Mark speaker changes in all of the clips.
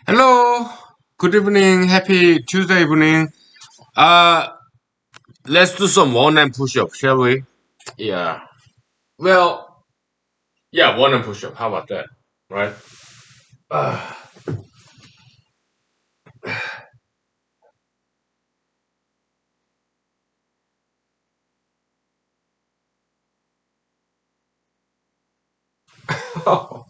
Speaker 1: Hello, good evening, happy Tuesday evening. Uh, let's do some one and push up, shall we? Yeah. Well, yeah, one and push up. How about that? Right? Uh, all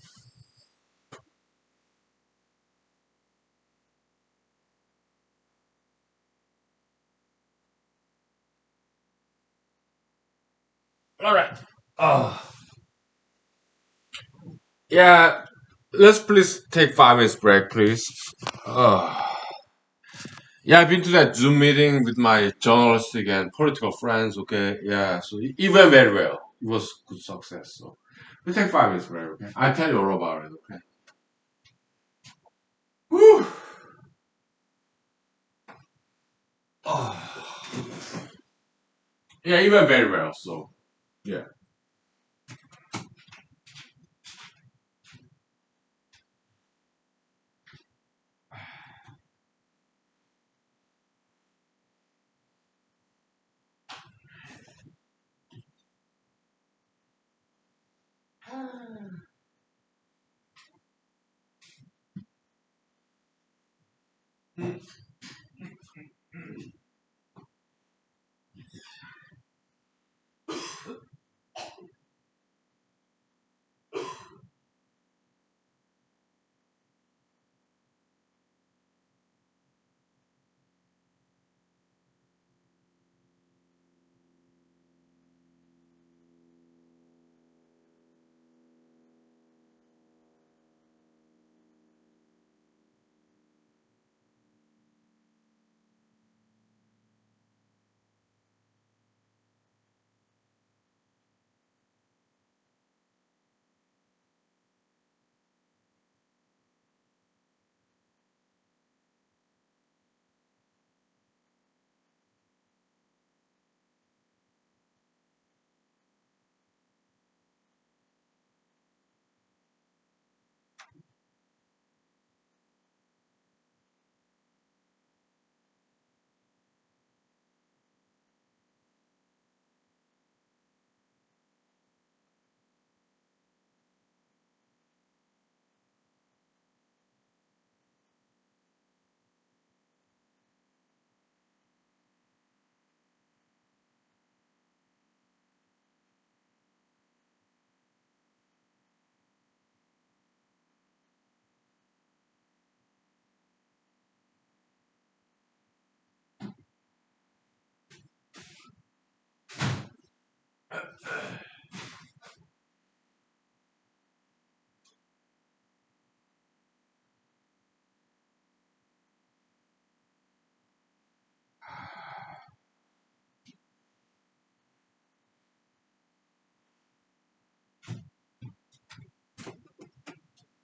Speaker 1: right. Oh, yeah. Let's please take 5 minutes break, please. Uh, yeah, I've been to that Zoom meeting with my journalistic and political friends. Okay, yeah. So it went very well. It was good success. So we take 5 minutes break. Okay, I'll tell you all about it. Okay. Whew. Oh. Yeah, he went very well. So yeah.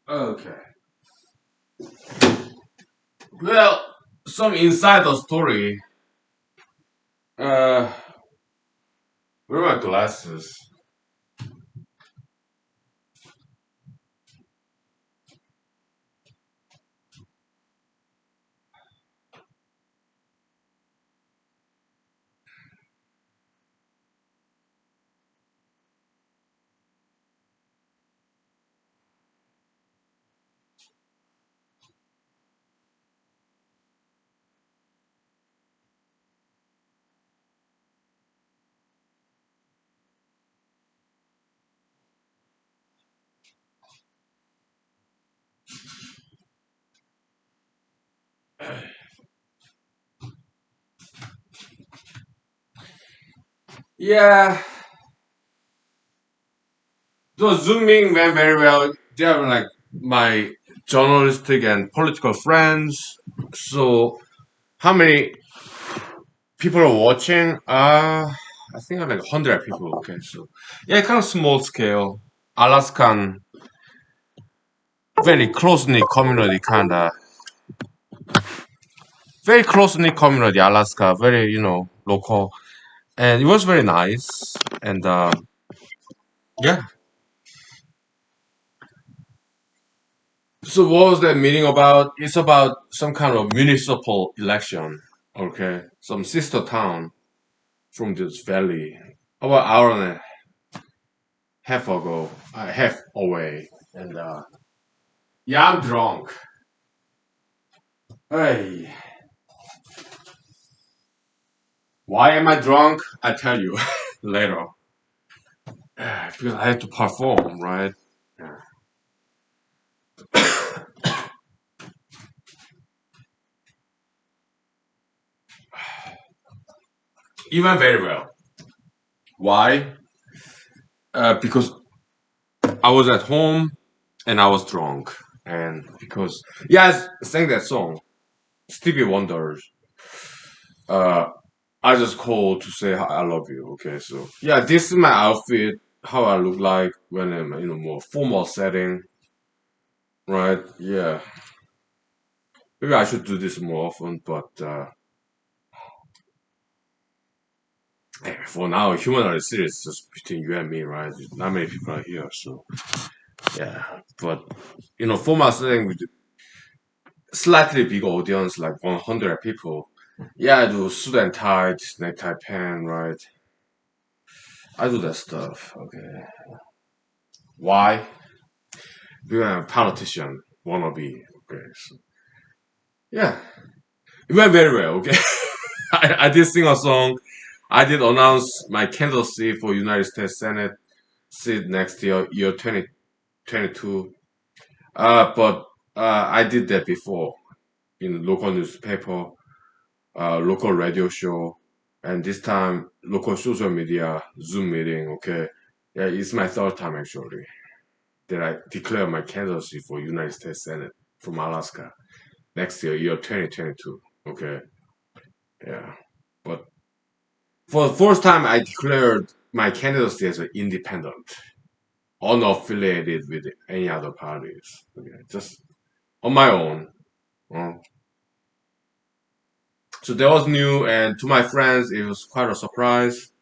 Speaker 1: Okay. Well, some insider story. Uh, where are my glasses? Yeah, the Zooming went very well. They are like my journalistic and political friends. So, how many people are watching? I think like 100 people. Okay, so yeah, kind of small scale, Alaskan, very close knit community, kind of very close knit community, Alaska, very local, and it was very nice. And yeah, So what was that meeting about? It's about some kind of municipal election. Okay, some sister town from this valley. About an hour and a half ago, half away, and yeah, I'm drunk. Hey, why am I drunk? I tell you later. Because I have to perform, right? Yeah. It went very well. Why? Because I was at home and I was drunk, and because yeah, I sang that song, Stevie Wonder's. Uh, I just called to say I love you. Okay, so yeah, this is my outfit. How I look like when I'm in a more formal setting, right? Yeah, maybe I should do this more often, but for now, human series is just between you and me, right? Not many people are here, so yeah. But formal setting with slightly big audience, like 100 people. Yeah, I do suit and tie, necktie pen, right? I do that stuff. Okay, why? Because I'm a politician, wannabe. Okay, so yeah, it went very well. Okay, I did sing a song. I did announce my candidacy for United States Senate seat next year 2022. But I did that before in local newspaper, local radio show, and this time local social media Zoom meeting. Okay, yeah, it's my third time actually that I declare my candidacy for United States Senate from Alaska next year 2022. Okay, yeah, but for the first time I declared my candidacy as an independent, unaffiliated with any other parties. Okay, just on my own. Uh, so that was new, and to my friends, it was quite a surprise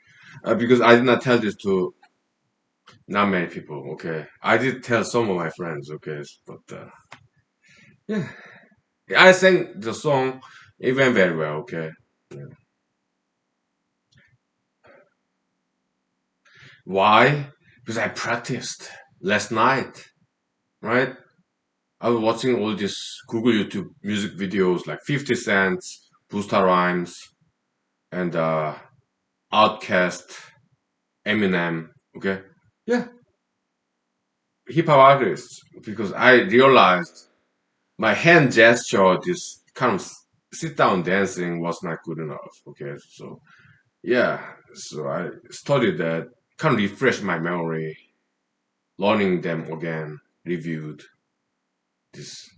Speaker 1: because I did not tell this to not many people. Okay, I did tell some of my friends. Okay, but yeah, I sang the song. It went very well. Okay, yeah. Why? Because I practiced last night. Right? I was watching all these Google YouTube music videos like 50 Cent, Busta Rhymes, and Outkast, Eminem. Okay, yeah, hip hop artists. Because I realized my hand gesture, this kind of sit down dancing, was not good enough. Okay, so yeah, so I studied that, kind of refreshed my memory, learning them again, reviewed this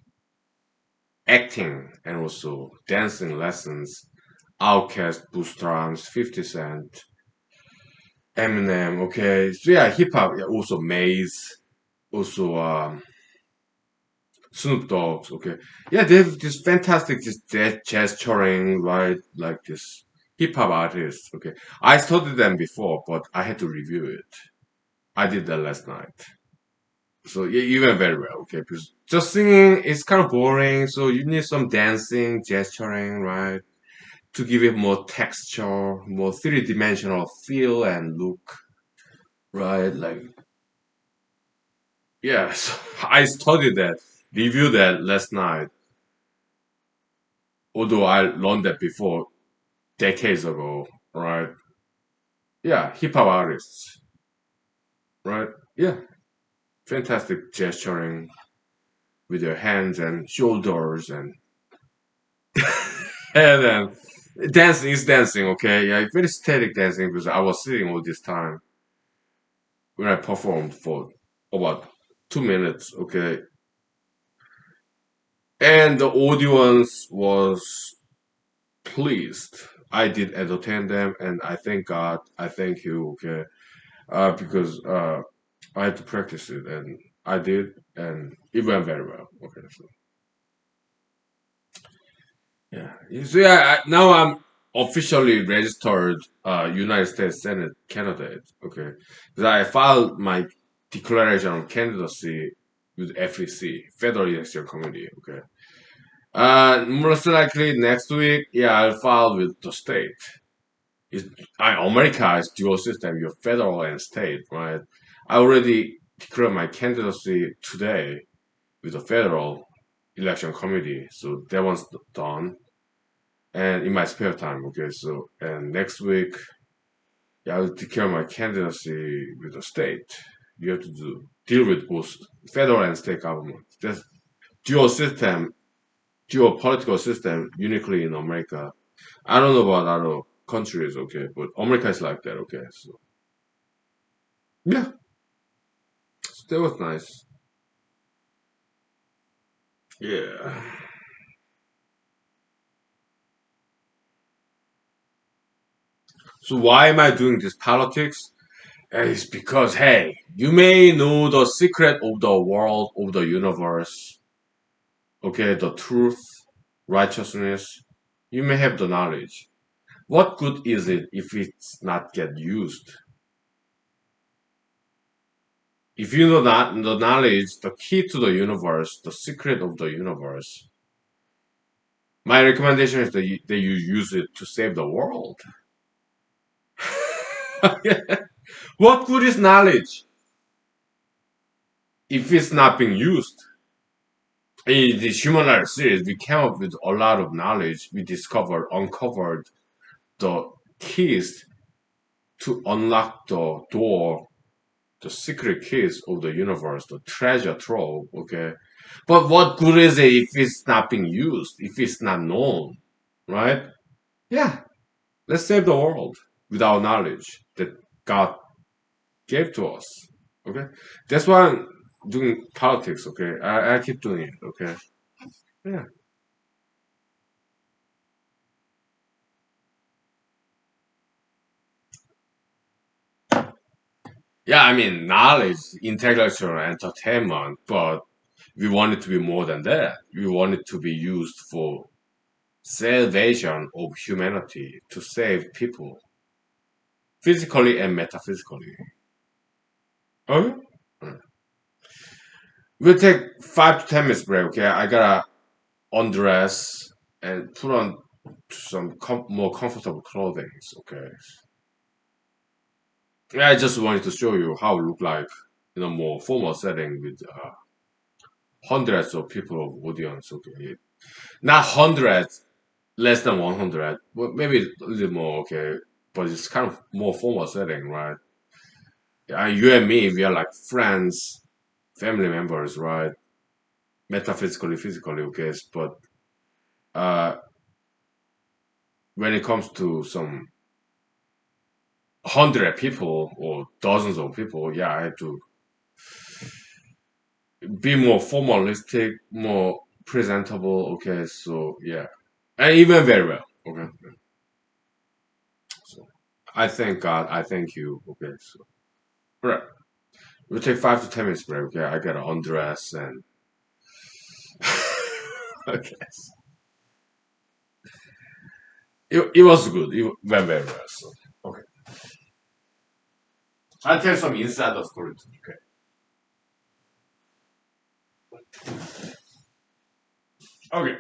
Speaker 1: acting and also dancing lessons. Outkast, Busta Rhymes, 50 Cent, Eminem. Okay, so yeah, hip hop. Yeah, also Maze, also Snoop Dogg's. Okay, yeah, they have this fantastic this gesturing, right? Like this hip hop artists. Okay, I studied them before, but I had to review it. I did that last night. So yeah, you went very well. Okay, because just singing is kind of boring. So you need some dancing, gesturing, right? To give it more texture, more three-dimensional feel and look, right? Like, yeah, so I studied that, reviewed that last night, although I learned that before decades ago, right? Yeah, hip hop artists, right? Yeah, fantastic gesturing with their hands and shoulders and head and dancing is dancing, okay? Yeah, very static dancing because I was sitting all this time when I performed for about 2 minutes, okay? And the audience was pleased. I did entertain them, and I thank God. I thank you, okay? Because I had to practice it, and I did, and it went very well. Okay, so yeah, you see, now I'm officially registered United States Senate candidate. Okay, because I filed my declaration of candidacy with FEC, Federal Election Committee. Okay. Most likely next week, yeah, I'll file with the state. It's, America is dual system, you're federal and state, right? I already declared my candidacy today with the federal election committee, so that one's done. And in my spare time, okay, so and next week, yeah, I'll declare my candidacy with the state. You have to deal with both federal and state government. That's dual system, dual political system uniquely in America. I don't know about other countries, okay, but America is like that, okay. So yeah, so that was nice. Yeah. So why am I doing this politics? It's because hey, you may know the secret of the world, of the universe, okay, the truth, righteousness. You may have the knowledge. What good is it if it's not get used? If you know that the knowledge, the key to the universe, the secret of the universe, my recommendation is that you use it to save the world. What good is knowledge if it's not being used? In this humanology series, we came up with a lot of knowledge. We uncovered the keys to unlock the door, the secret keys of the universe, the treasure trove. Okay, but what good is it if it's not being used? If it's not known, right? Yeah, let's save the world with our knowledge that God gave to us. Okay, that's why I'm doing politics. Okay, I keep doing it. Okay, yeah, yeah. I mean, knowledge, intellectual entertainment, but we want it to be more than that. We want it to be used for salvation of humanity, to save people physically and metaphysically. Okay, we'll take 5 to 10 minutes break. Okay, I gotta undress and put on some more comfortable clothing. Okay. Yeah, I just wanted to show you how it look like in a more formal setting with hundreds of people of audience. Okay, not hundreds, less than 100, well, maybe a little more. Okay, but it's kind of more formal setting, right? Yeah, you and me, we are like friends, family members, right? Metaphysically, physically, okay. But uh, when it comes to some hundred people or dozens of people, yeah, I have to be more formalistic, more presentable. Okay, so yeah, and even very well. Okay, so I thank God. I thank you. Okay, so all right, we'll take 5 to 10 minutes break. Okay, I gotta undress and okay, it was good. It went very well. So okay, I'll tell some inside story too. Okay, okay.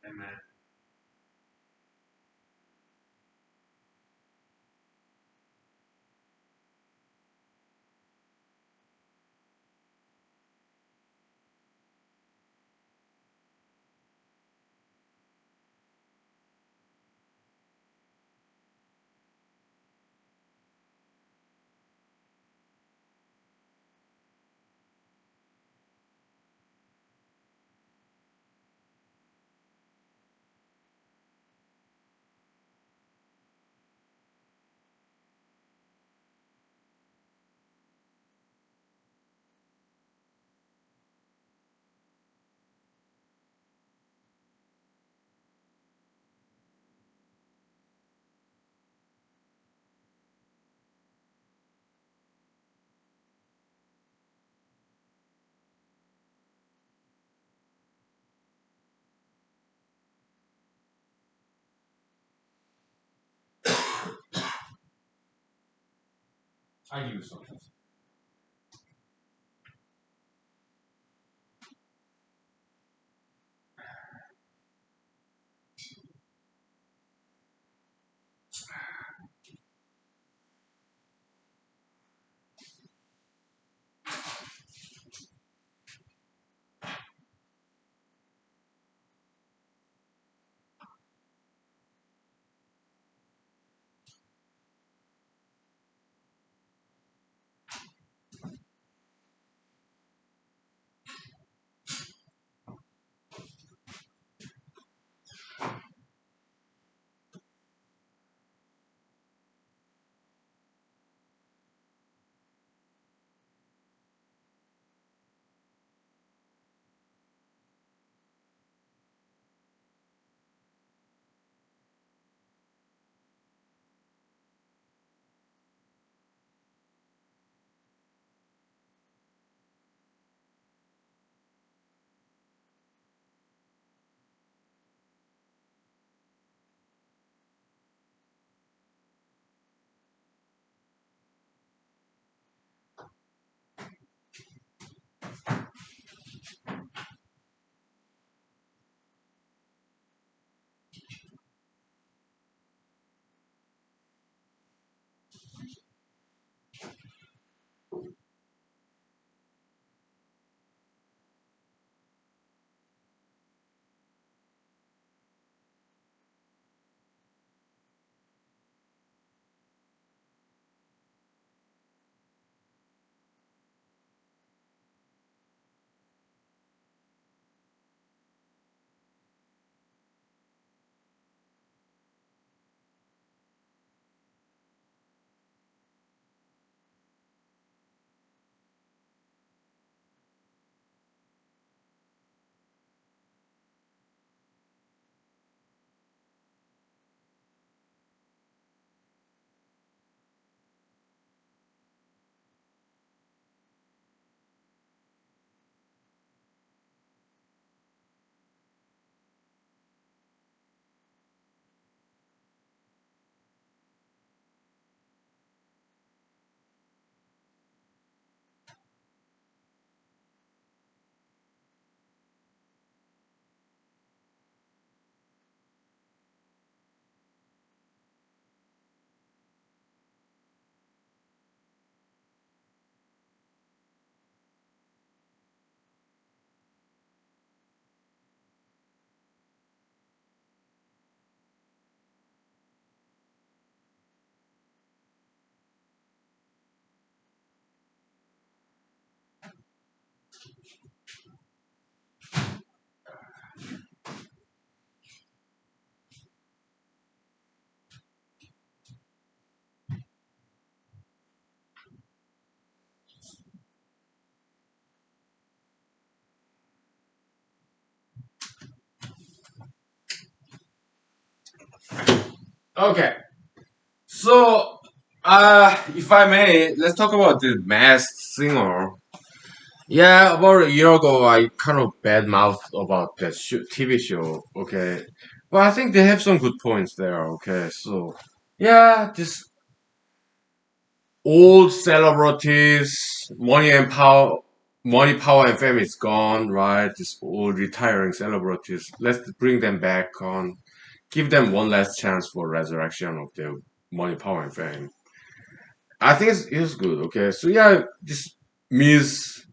Speaker 1: Amen. I give you some. Okay, so if I may, let's talk about the Masked Singer. Yeah, about a year ago, I kind of bad mouthed about that TV show. Okay, but I think they have some good points there. Okay, so yeah, this old celebrities, money, power, and fame is gone, right? These old retiring celebrities, let's bring them back on, give them one last chance for resurrection of their money, power, and fame. I think it's good. Okay, so yeah, this Miss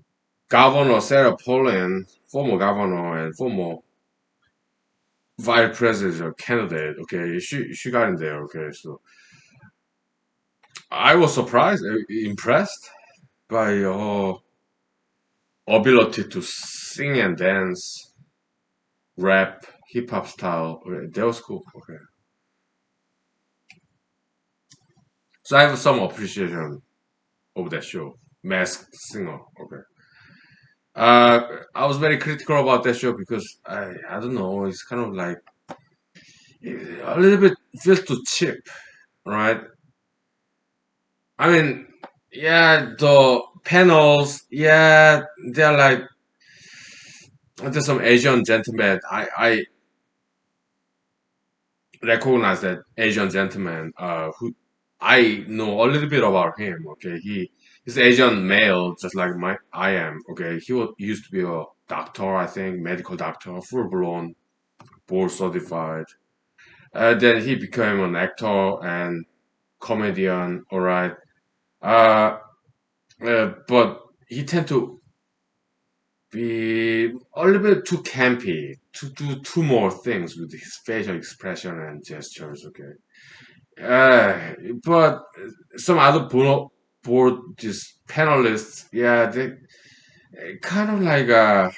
Speaker 1: Governor Sarah Palin, former governor and former vice president candidate. Okay, she got in there. Okay, so I was surprised, impressed by her ability to sing and dance, rap, hip hop style. Okay, that was cool. Okay, so I have some appreciation of that show, Masked Singer. Okay, I was very critical about that show because I don't know, it's kind of like a little bit feels too cheap, right? I mean, yeah, the panels, yeah, they're like there's some Asian gentleman. I recognize that Asian gentleman. Who? I know a little bit about him. Okay, he's Asian male, just like I am. Okay, he used to be a doctor, I think, medical doctor, full blown, board certified. Then he became an actor and comedian. All right, uh, but he tend to be a little bit too campy to do two more things with his facial expression and gestures. Okay, uh, but some other board just panelists, yeah, they kind of like a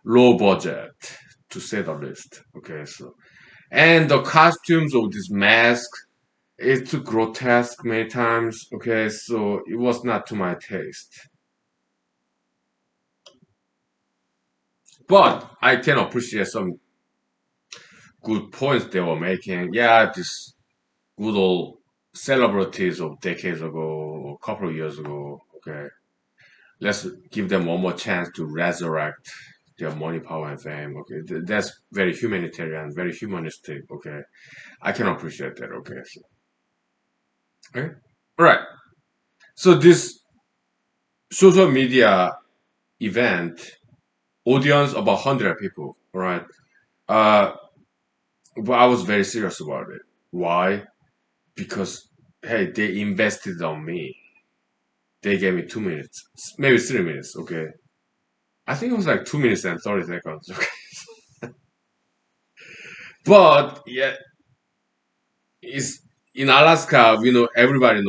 Speaker 1: low budget to say the least. Okay, so and the costumes of this mask, it's too grotesque many times. Okay, so it was not to my taste. But I can appreciate some good points they were making. Yeah, this good old celebrities of decades ago, or a couple of years ago. Okay, let's give them one more chance to resurrect their money, power, and fame. Okay, that's very humanitarian, very humanistic. Okay, I can appreciate that. Okay, so, okay, all right. So this social media event, audience about 100 people. All right, uh, but I was very serious about it. Why? Because hey, they invested on me. They gave me 2 minutes, maybe 3 minutes. Okay, I think it was like 2 minutes and 30 seconds. Okay, but yeah, it's in Alaska. We know everybody.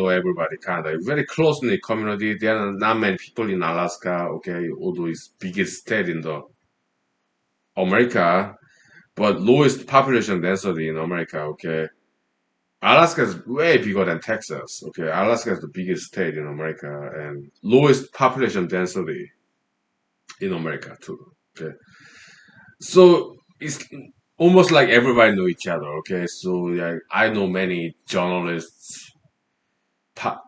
Speaker 1: Kind of very close knit community. There are not many people in Alaska. Okay, although it's biggest state in the America, but lowest population density in America. Okay, Alaska is way bigger than Texas. Okay, Alaska is the biggest state in America and lowest population density in America too. Okay, so it's almost like everybody know each other. Okay, so yeah, I know many journalists, pa-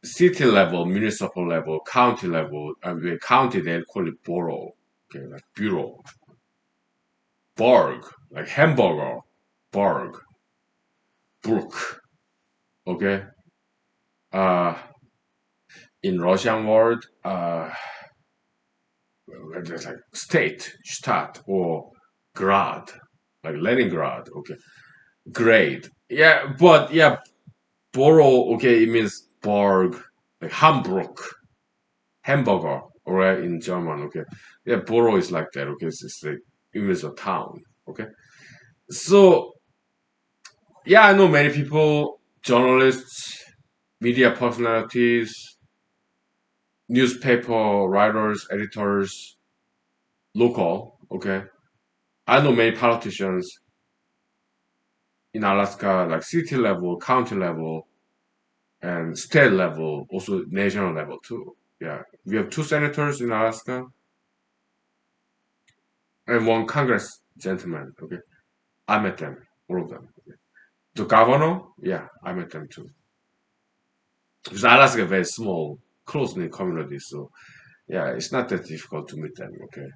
Speaker 1: city level, municipal level, county level. I mean, county they call it borough. Okay, like bureau, burg, like hamburger, burg, brook. Okay, uh, in Russian word, there's like state, Stadt, or grad, like Leningrad. Okay, grade. Yeah, but yeah, borough. Okay, it means burg, like Hamburg, hamburger, all right, in German. Okay, yeah, borough is like that. Okay, it's like it means a town. Okay, so yeah, I know many people, journalists, media personalities, newspaper writers, editors, local. Okay, I know many politicians in Alaska, like city level, county level, and state level, also national level too. Yeah, we have two senators in Alaska and one Congress gentleman. Okay, I met them, all of them. The governor, yeah, I met them too. Because Alaska is very small, close knit community, so yeah, it's not that difficult to meet them. Okay,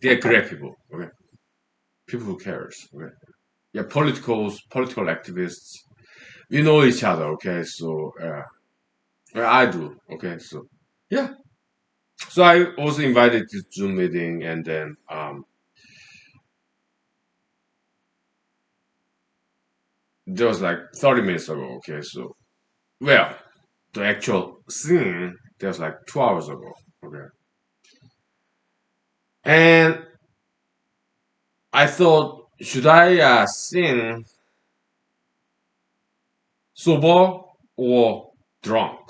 Speaker 1: they're great people. Okay, people who cares. Okay, yeah, political activists. We know each other. Okay, so well, I do. Okay, so yeah. So I also invited to Zoom meeting, and then there was like 30 minutes ago. Okay, so well, the actual scene there was like 2 hours ago. Okay, and I thought, should I sing sober or drunk?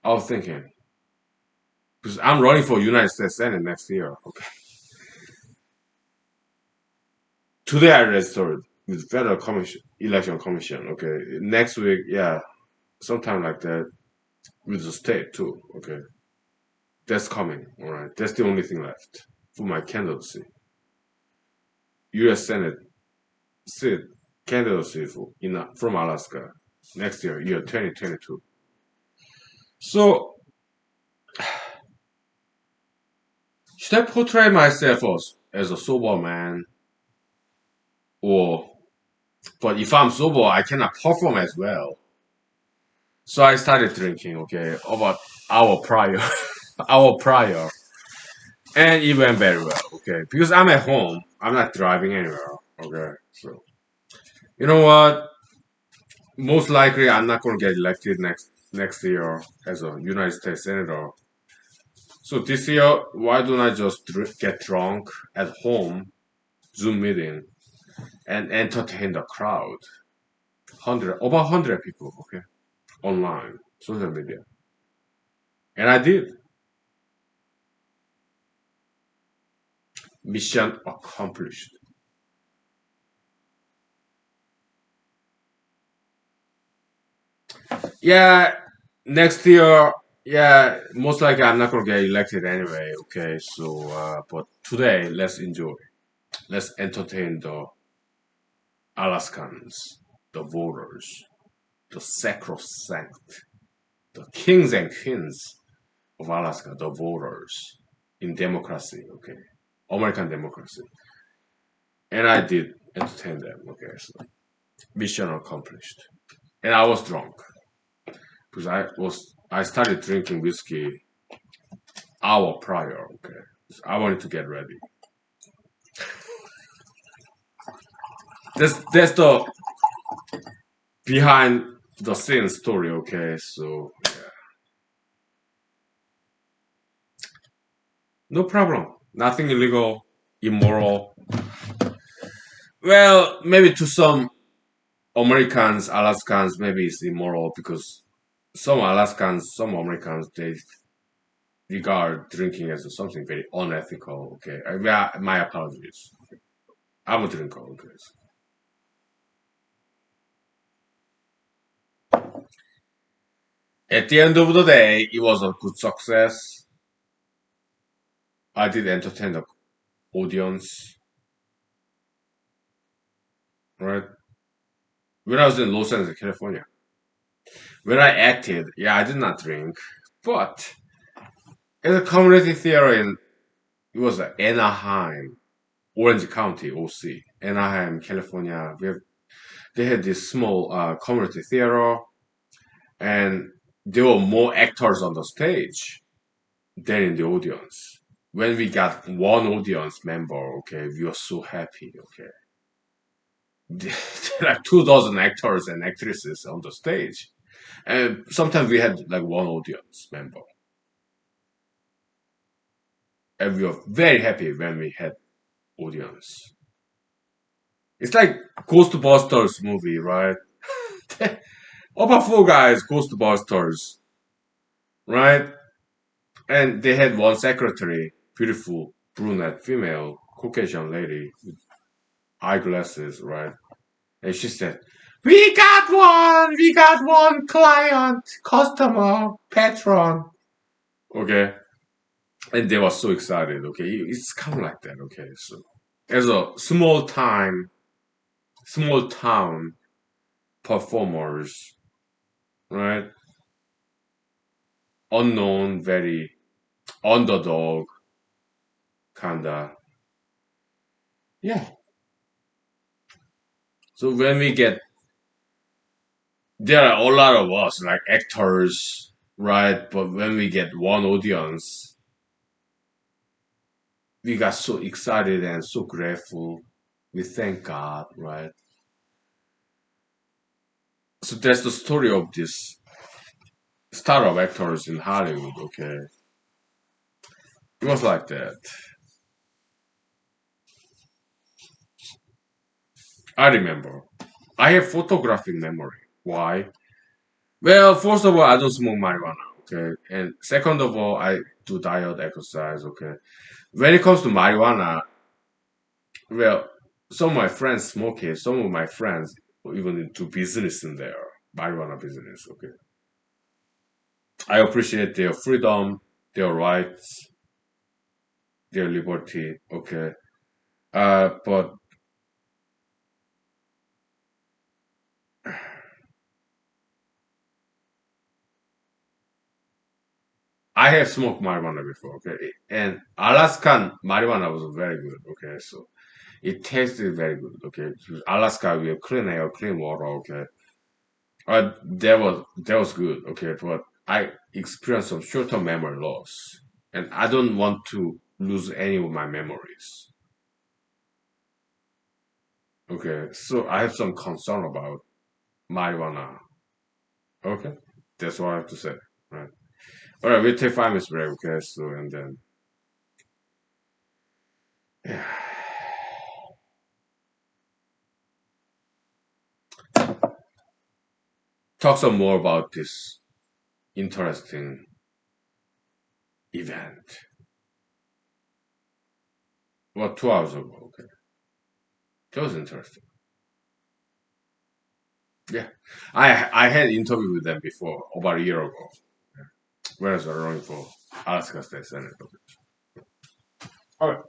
Speaker 1: I was thinking because I'm running for United States Senate next year. Okay, today I registered with Federal Commission, Election Commission. Okay, next week, yeah, sometime like that with the state too. Okay, that's coming. All right, that's the only thing left for my candidacy. U.S. Senate seat candidacy from Alaska next year 2022. So should I portray myself as a sober man or but if I'm sober, I cannot perform as well. So I started drinking, okay, about hour prior, hour prior, and it went very well, okay, because I'm at home, I'm not driving anywhere, okay. So you know what? Most likely, I'm not gonna get elected next year as a United States senator. So this year, why don't I just get drunk at home, Zoom meeting, and entertain the crowd? Over 100 people, okay, online, social media, and I did. Mission accomplished. Yeah, next year, yeah, most likely I'm not gonna get elected anyway. Okay, so but today let's enjoy, let's entertain the Alaskans, the voters, the sacrosanct, the kings and queens of Alaska, the voters in democracy. Okay, American democracy, and I did entertain them. Okay, so mission accomplished, and I was drunk because I started drinking whiskey hour prior. Okay, so I wanted to get ready. That's the behind the scenes story. Okay, so yeah, no problem. Nothing illegal, immoral. Well, maybe to some Americans, Alaskans, maybe it's immoral because some Alaskans, some Americans, they regard drinking as something very unethical. Okay, yeah, my apologies. I'm a drinker. Okay. At the end of the day, it was a good success. I did entertain the audience, right? When I was in Los Angeles, California, when I acted, yeah, I did not drink, but at a community theater in it was Anaheim, Orange County, OC, Anaheim, California. They had this small community theater, and there were more actors on the stage than in the audience. When we got one audience member, okay, we were so happy, okay. There are like 2 dozen actors and actresses on the stage. And sometimes we had like one audience member. And we were very happy when we had audience. It's like Ghostbusters movie, right? About four guys, Ghostbusters, right? And they had one secretary, beautiful brunette female Caucasian lady with eyeglasses, right? And she said, we got one client, customer, patron." Okay. And they were so excited. Okay. It's kind of like that. Okay. So, as a small town performers, right? Unknown, very underdog, kinda. Yeah. So when we get, there are a lot of us, like actors, right? But when we get one audience, we got so excited and so grateful. We thank God, right? So that's the story of this startup actors in Hollywood. Okay, it was like that. I remember. I have photographic memory. Why? Well, first of all, I don't smoke marijuana. Okay, and second of all, I do diet exercise. Okay, when it comes to marijuana, well, some of my friends smoke it. Some of my friends even do business in there, marijuana business. Okay, I appreciate their freedom, their rights, their liberty. Okay, but I have smoked marijuana before. Okay, and Alaskan marijuana was very good. Okay, so It tasted very good. Okay, Alaska we have clean air, clean water. Okay, that was good. Okay, but I experienced some short-term memory loss, and I don't want to lose any of my memories. Okay, so I have some concern about marijuana. Okay, that's what I have to say. Right. All right, we'll take 5 minutes break. Okay, so and then yeah, talk some more about this interesting event. Well, 2 hours ago. Okay, that was interesting. Yeah, I had interview with them before about a year ago. Whereas they're running for Alaska State Senate. Okay. All right.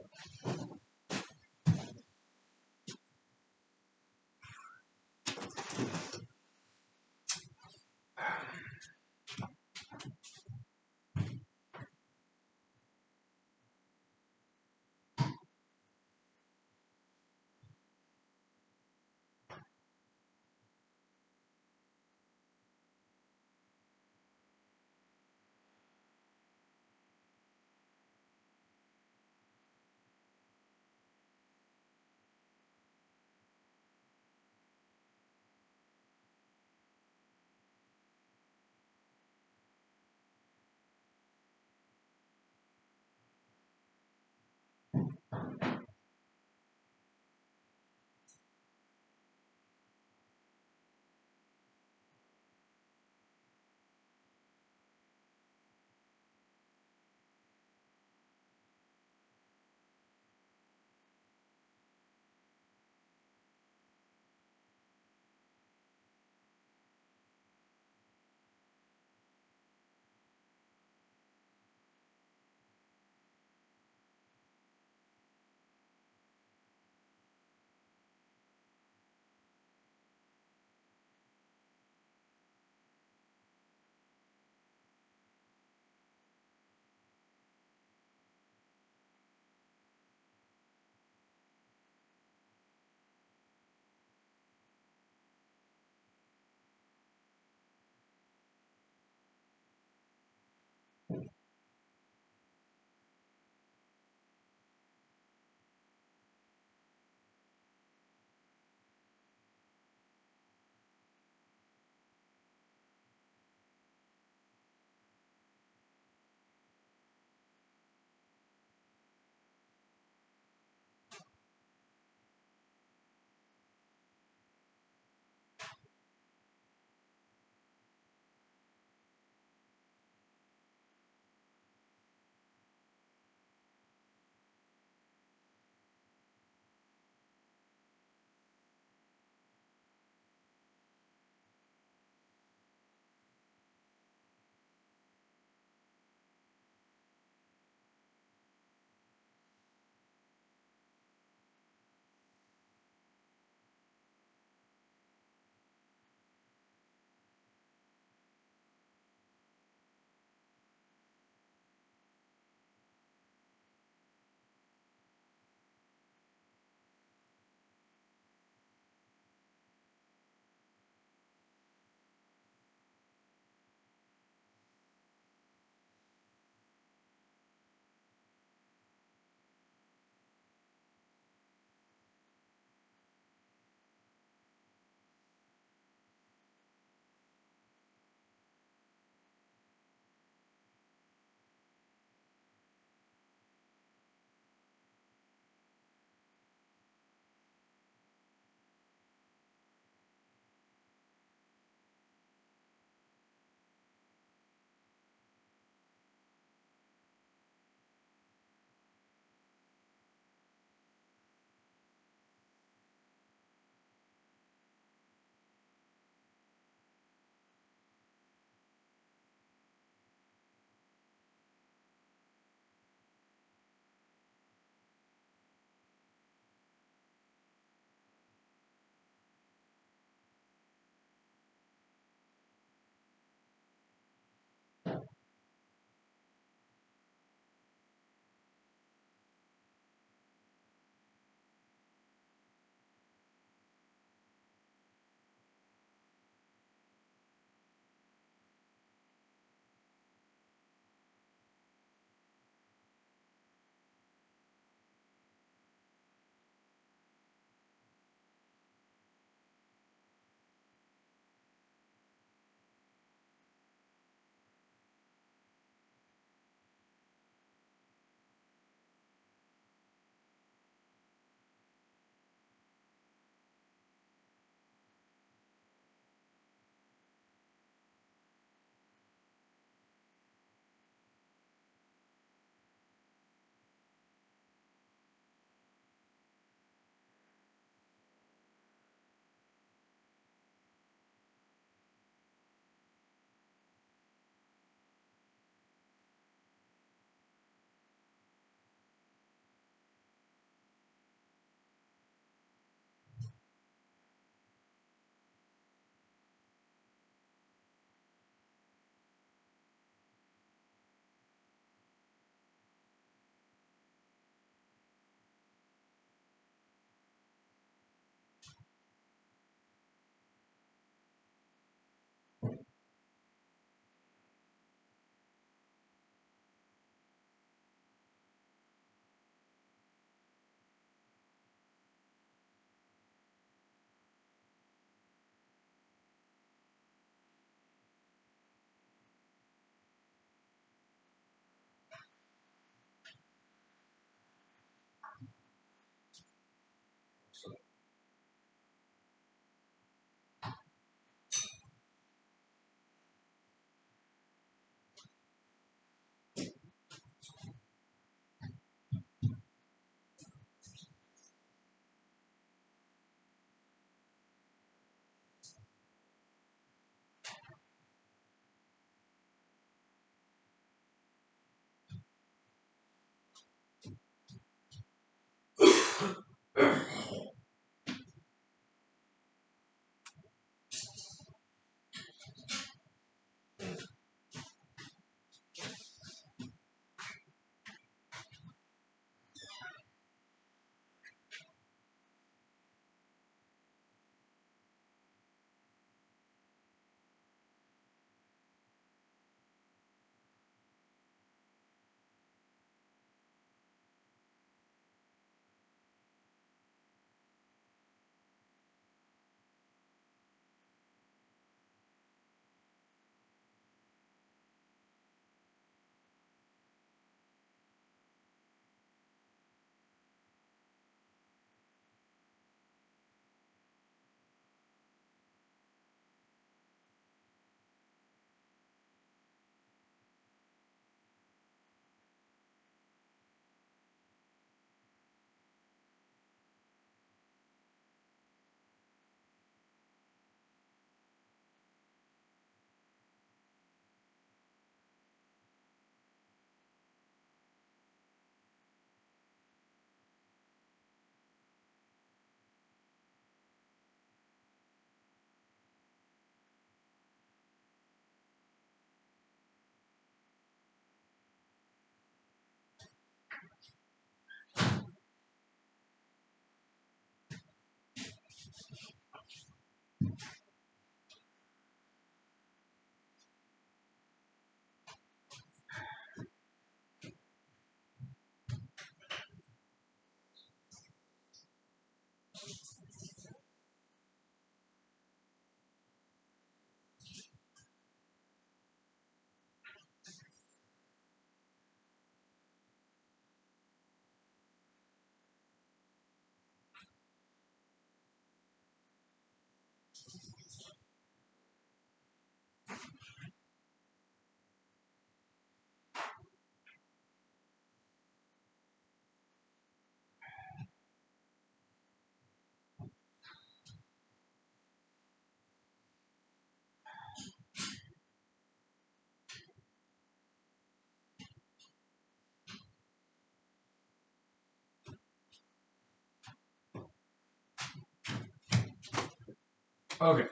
Speaker 1: Okay.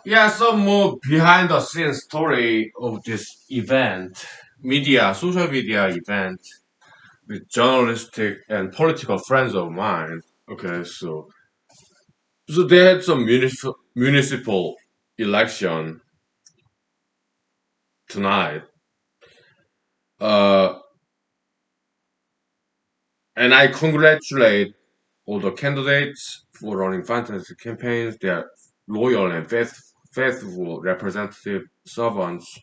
Speaker 1: Yeah, some more behind the scenes story of this event, social media event with journalistic and political friends of mine. Okay, so they had some municipal election tonight. Uh, and I congratulate all the candidates for running fantasy campaigns. They are loyal and faithful representative servants,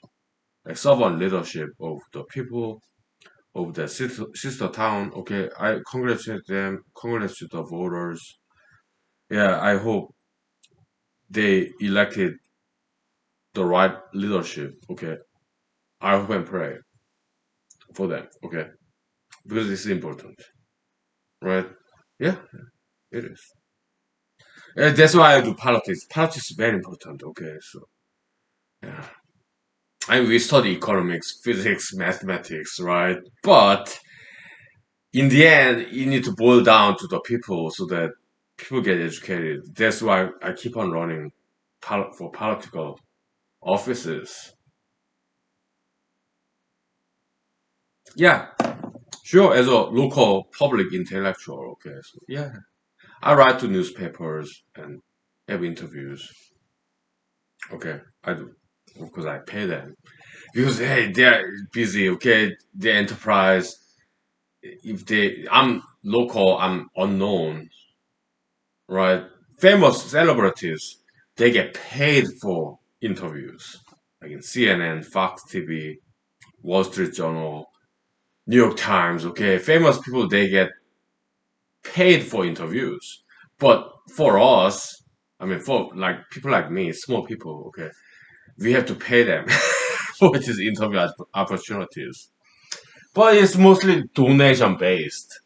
Speaker 1: like servant leadership of the people of the sister town. Okay, I congratulate them. Congratulate the voters. Yeah, I hope they elected the right leadership. Okay, I hope and pray for them. Okay, because it's important, right? Yeah, it is. That's why I do politics. Politics is very important. Okay, so yeah, I mean, we study economics, physics, mathematics, right? But in the end, you need to boil down to the people so that people get educated. That's why I keep on running for political offices. Yeah, sure. As a local public intellectual, okay. So yeah, I write to newspapers and have interviews. Okay, I do because I pay them because hey, they're busy. Okay, the enterprise. If I'm local, I'm unknown, right? Famous celebrities, they get paid for interviews, like in CNN, Fox TV, Wall Street Journal, New York Times. Okay, famous people, they get paid for interviews. But for us, I mean, for like people like me, small people, okay, we have to pay them for these interview opportunities. But it's mostly donation based,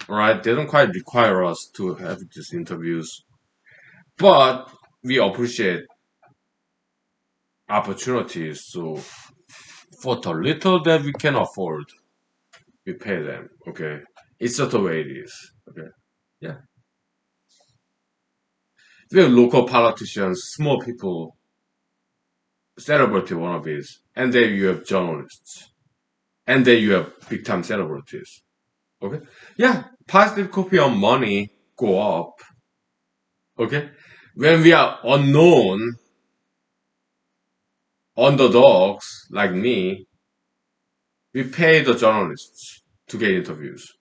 Speaker 1: right? They don't quite require us to have these interviews, but we appreciate opportunities. So for the little that we can afford, we pay them. Okay, it's just the way it is. Okay, yeah. We have local politicians, small people, celebrity wannabes, and then you have journalists, and then you have big time celebrities. Okay, yeah. Positive copy on money go up. Okay, when we are unknown underdogs like me, we pay the journalists to get interviews.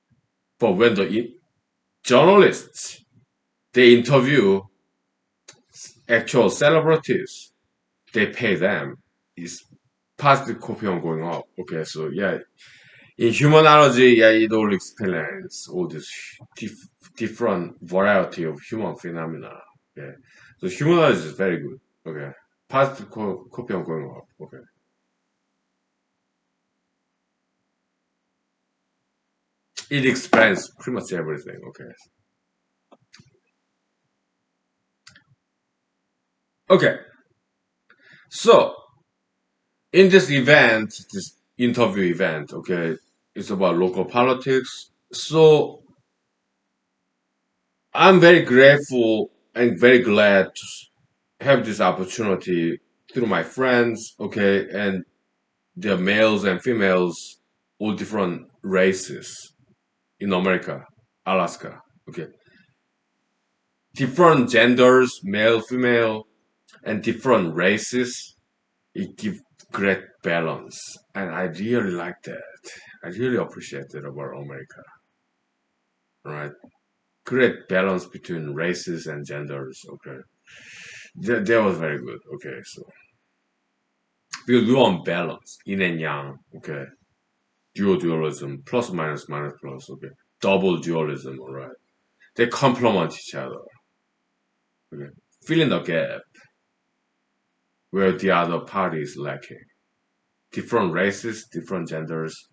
Speaker 1: But when the journalists they interview actual celebrities, they pay them. It's positive copy on going up. Okay, so yeah, in humanology, yeah, it all explains all this different variety of human phenomena. Okay, so humanology is very good. Okay, positive copy on going up. Okay, it explains pretty much everything. Okay, okay, so in this event, this interview event, okay, it's about local politics. So I'm very grateful and very glad to have this opportunity through my friends, okay, and they're males and females, all different races in America, Alaska, okay, different genders, male, female, and different races. It gives great balance, and I really like that. I really appreciate that about America, right? Great balance between races and genders. Okay, that was very good. Okay, so because we want balance, yin and yang. Okay, dualism, plus minus minus plus. Okay, double dualism. All right, they complement each other. Okay, fill in the gap where the other party is lacking. Different races, different genders.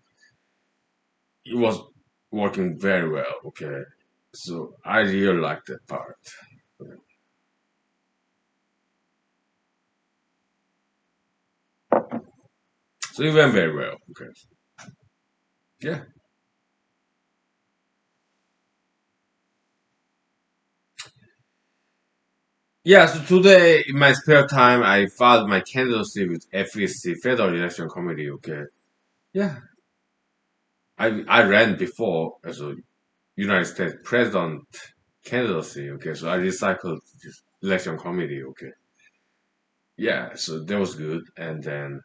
Speaker 1: It was working very well. Okay, so I really like that part. Okay. So it went very well. Okay, yeah. Yeah, so today in my spare time, I filed my candidacy with FEC, Federal Election Committee. Okay, yeah, I ran before as a United States President candidacy. Okay, so I recycled this election committee. Okay, yeah, so that was good. And then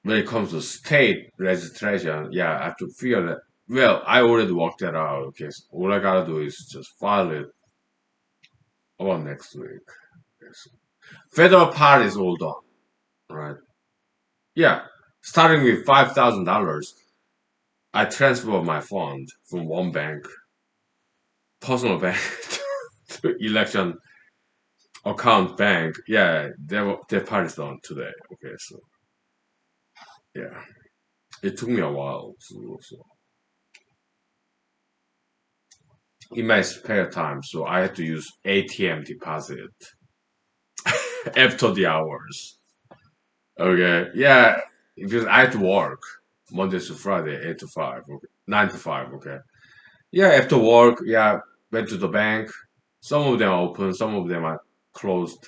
Speaker 1: when it comes to state registration, yeah, I have to figure that. Well, I already worked that out. Okay, so all I gotta do is just file it about next week. Okay, so federal part is all done, right? Yeah, starting with $5,000, I transfer my fund from one bank, personal bank, to election account bank. Yeah, that part is done today. Okay, so yeah, it took me a while to do so in my spare time. So I had to use ATM deposit after the hours. Okay, yeah, because I had to work Monday to Friday, 8 to 5, okay, 9 to 5. Okay, yeah, after work, yeah, went to the bank. Some of them are open, some of them are closed.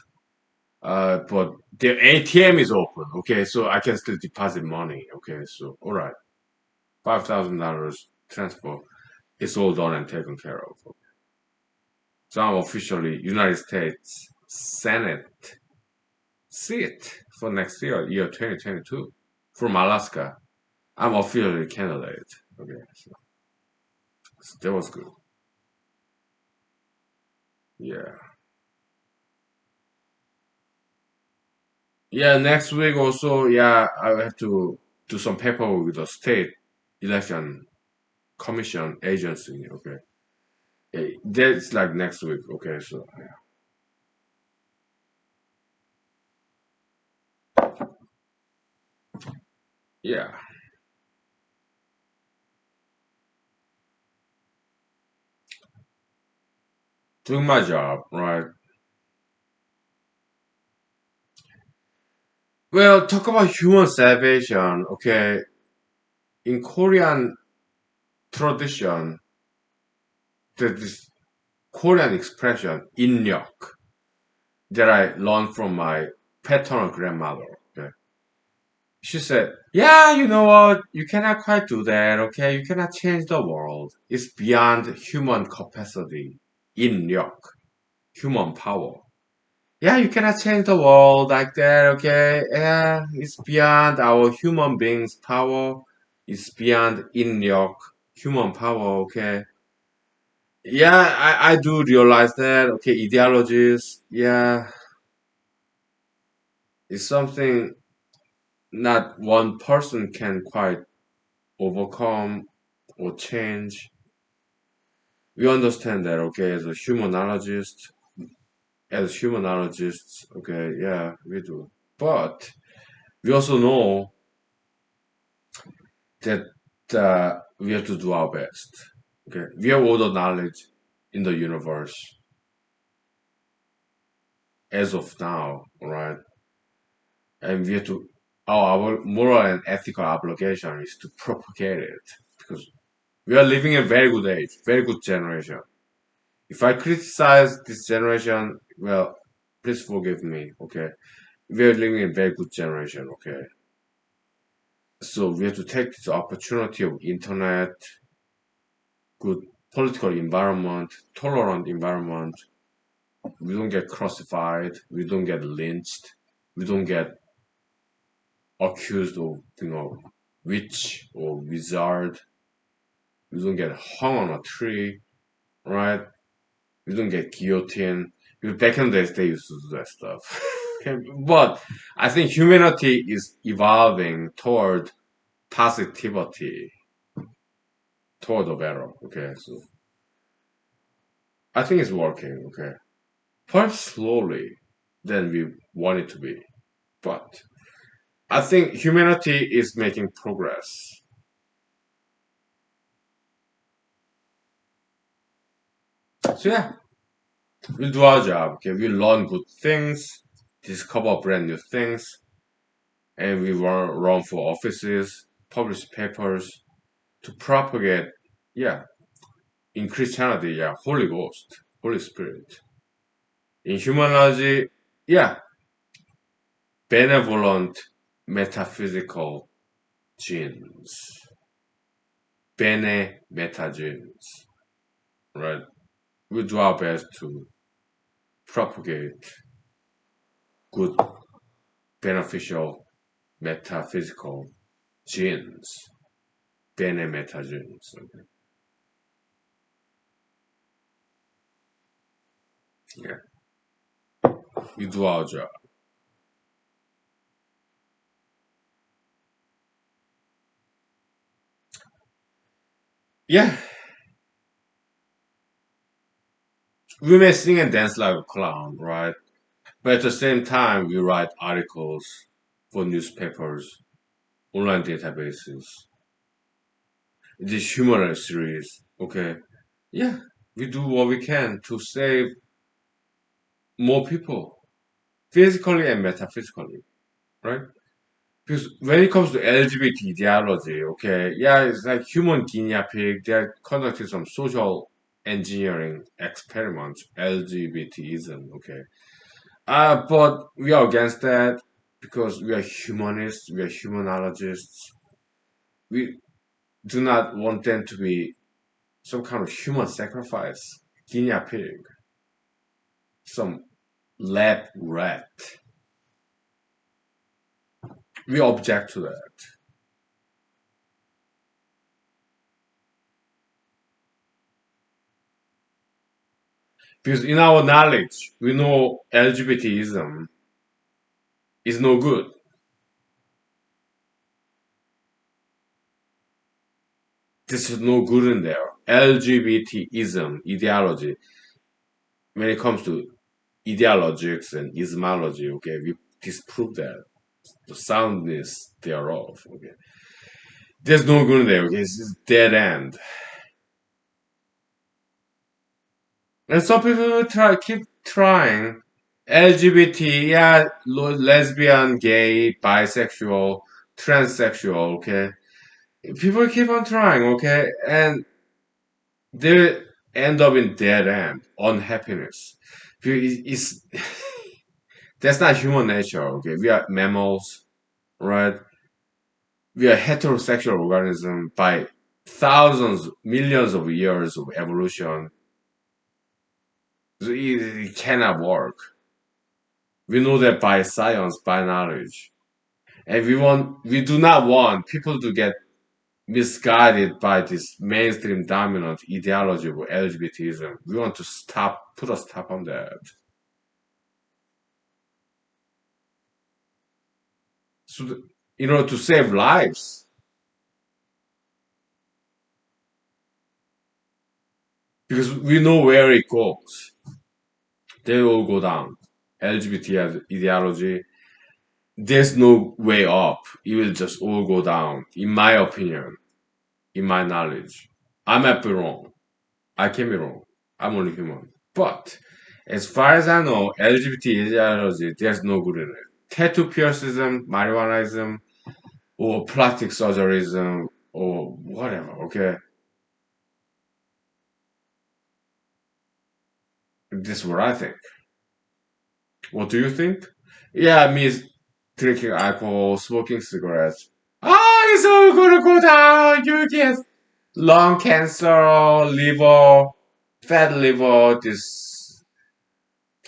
Speaker 1: But the ATM is open. Okay, so I can still deposit money. Okay, so all right, $5,000 transfer. It's all done and taken care of. So I'm officially United States Senate seat for next year, year 2022, from Alaska. I'm officially candidate. Okay, so that was good. Yeah. Yeah, next week also, yeah, I have to do some paperwork with the state election commission agency. Okay. That's like next week. Okay, so yeah, doing my job, right? Well, talk about human salvation. Okay, in Korean tradition, there's this Korean expression "in력" that I learned from my paternal grandmother. Okay, she said, "Yeah, you know what? You cannot quite do that. Okay, you cannot change the world. It's beyond human capacity. 인력, human power." Yeah, you cannot change the world like that, okay? Yeah, it's beyond our human beings' power. It's beyond 인력, human power, okay? Yeah, I do realize that, okay, ideologies, yeah, it's something not one person can quite overcome or change. We understand that, okay, as humanologists, okay, yeah, we do. But we also know that we have to do our best. Okay, we have all the knowledge in the universe as of now, right? And we have to our moral and ethical obligation is to propagate it because we are living in a very good age, very good generation. If I criticize this generation, well, please forgive me. Okay, we are living in a very good generation. Okay, so we have to take this opportunity of internet, good political environment, tolerant environment. We don't get crucified, we don't get lynched, we don't get accused of witch or wizard, we don't get hung on a tree, right? We don't get guillotined. Because back in the days they used to do that stuff. But I think humanity is evolving toward positivity, toward the better. Okay, so I think it's working. Okay, perhaps slowly than we want it to be, but I think humanity is making progress. So yeah, we do our job. Okay, we learn good things, discover brand new things, and we run for offices, publish papers to propagate. Yeah, in Christianity, yeah, Holy Ghost, Holy Spirit. In humanology, yeah, benevolent metaphysical genes, bene meta genes, right? We do our best to propagate good, beneficial metaphysical genes, bene meta genes. Okay? Yeah, we do our job. Yeah, we may sing and dance like a clown, right? But at the same time, we write articles for newspapers, online databases, this humorous series. Okay, yeah, we do what we can to save more people, physically and metaphysically, right? Because when it comes to LGBT ideology, okay, yeah, it's like human guinea pig. They're conducting some social engineering experiments, LGBTism, okay. But we are against that because we are humanists, we are humanologists. We do not want them to be some kind of human sacrifice, guinea pig, some lab rat. We object to that. Because in our knowledge, we know LGBTism is no good. This is no good in there. LGBTism ideology, when it comes to ideologics and ismology, okay, we disprove that. The soundness thereof, okay. There's no good in there, okay, it's just dead end. And some people will keep trying. LGBT, yeah, lesbian, gay, bisexual, transsexual, okay. People keep on trying, okay, and they end up in dead end, unhappiness. It's, that's not human nature, okay. We are mammals, right? We are heterosexual organism by thousands, millions of years of evolution. So it cannot work. We know that by science, by knowledge. And we do not want people to get misguided by this mainstream dominant ideology of LGBTism. We want to put a stop on that. So, in order to save lives, because we know where it goes, they all go down. LGBT ideology, there's no way up. It will just all go down, in my opinion, in my knowledge. I might be wrong. I can be wrong. I'm only human. But as far as I know, LGBT ideology, there's no good in it. Tattoo piercism, marijuanaism, or plastic surgeryism, or whatever, okay? This is what I think. What do you think? Yeah, me drinking alcohol, smoking cigarettes. Ah, it's all gonna go down. You get lung cancer, liver, fat liver, this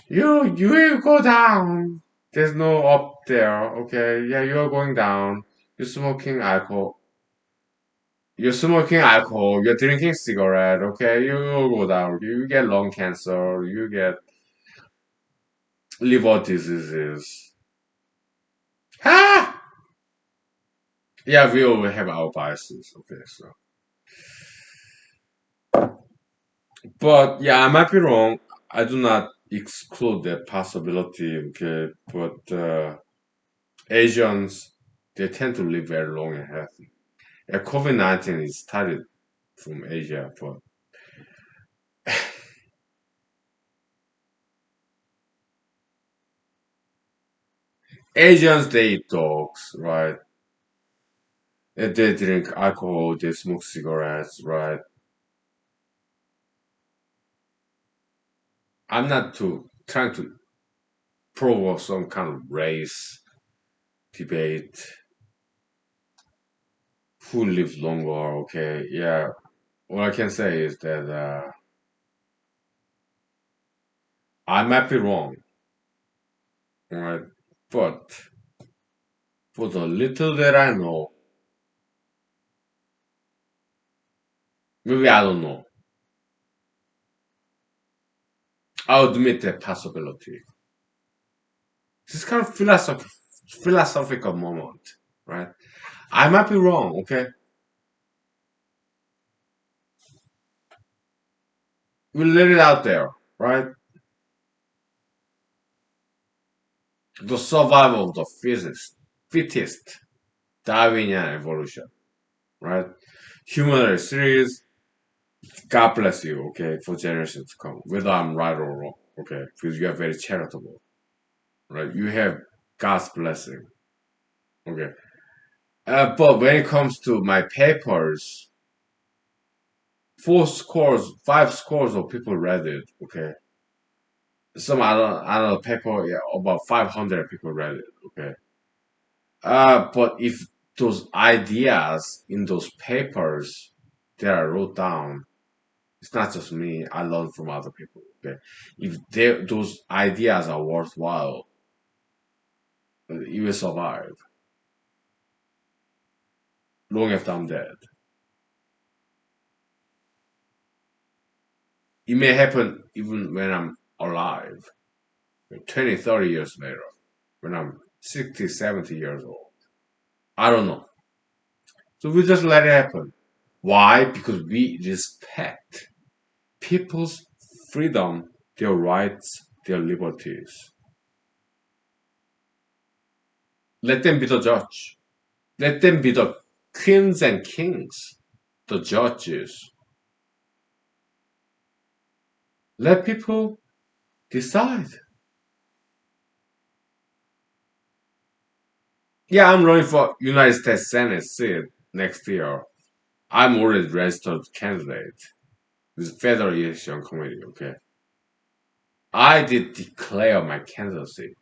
Speaker 1: you will go down. There's no up there, okay? Yeah, you're going down. You're smoking alcohol. You're smoking alcohol. You're drinking cigarette, okay? You will go down. You get lung cancer. You get liver diseases. Ah! Yeah, we all have our biases, okay? So, but yeah, I might be wrong. I do not exclude that possibility, okay? But Asians, they tend to live very long and healthy. Yeah, COVID-19 is started from Asia, but Asians, they eat dogs, right? And they drink alcohol, they smoke cigarettes, right? I'm not too trying to provoke some kind of race debate. Who lives longer? Okay, yeah. What I can say is that I might be wrong, right? But for the little that I know, maybe I don't know. I'll admit that possibility. This kind of philosophical moment, right? I might be wrong, okay? We let it out there, right? The survival of the fittest, Darwinian evolution, right? Human series, God bless you, okay, for generations to come, whether I'm right or wrong, okay, because you are very charitable, right? You have God's blessing, okay. But when it comes to my papers, five scores of people read it, okay. Some other paper, yeah, about 500 people read it, okay. But if those ideas in those papers that I wrote down, it's not just me. I learned from other people. Okay, if those ideas are worthwhile, you will survive long after I'm dead. It may happen even when I'm alive, 20, 30 years later, when I'm 60, 70 years old. I don't know. So we just let it happen. Why? Because we respect people's freedom, their rights, their liberties. Let them be the judge. Let them be the queens and kings, the judges. Let people decide. Yeah, I'm running for United States Senate seat next year. I'm already registered candidate with Federal Election Committee, okay? I did declare my candidacy.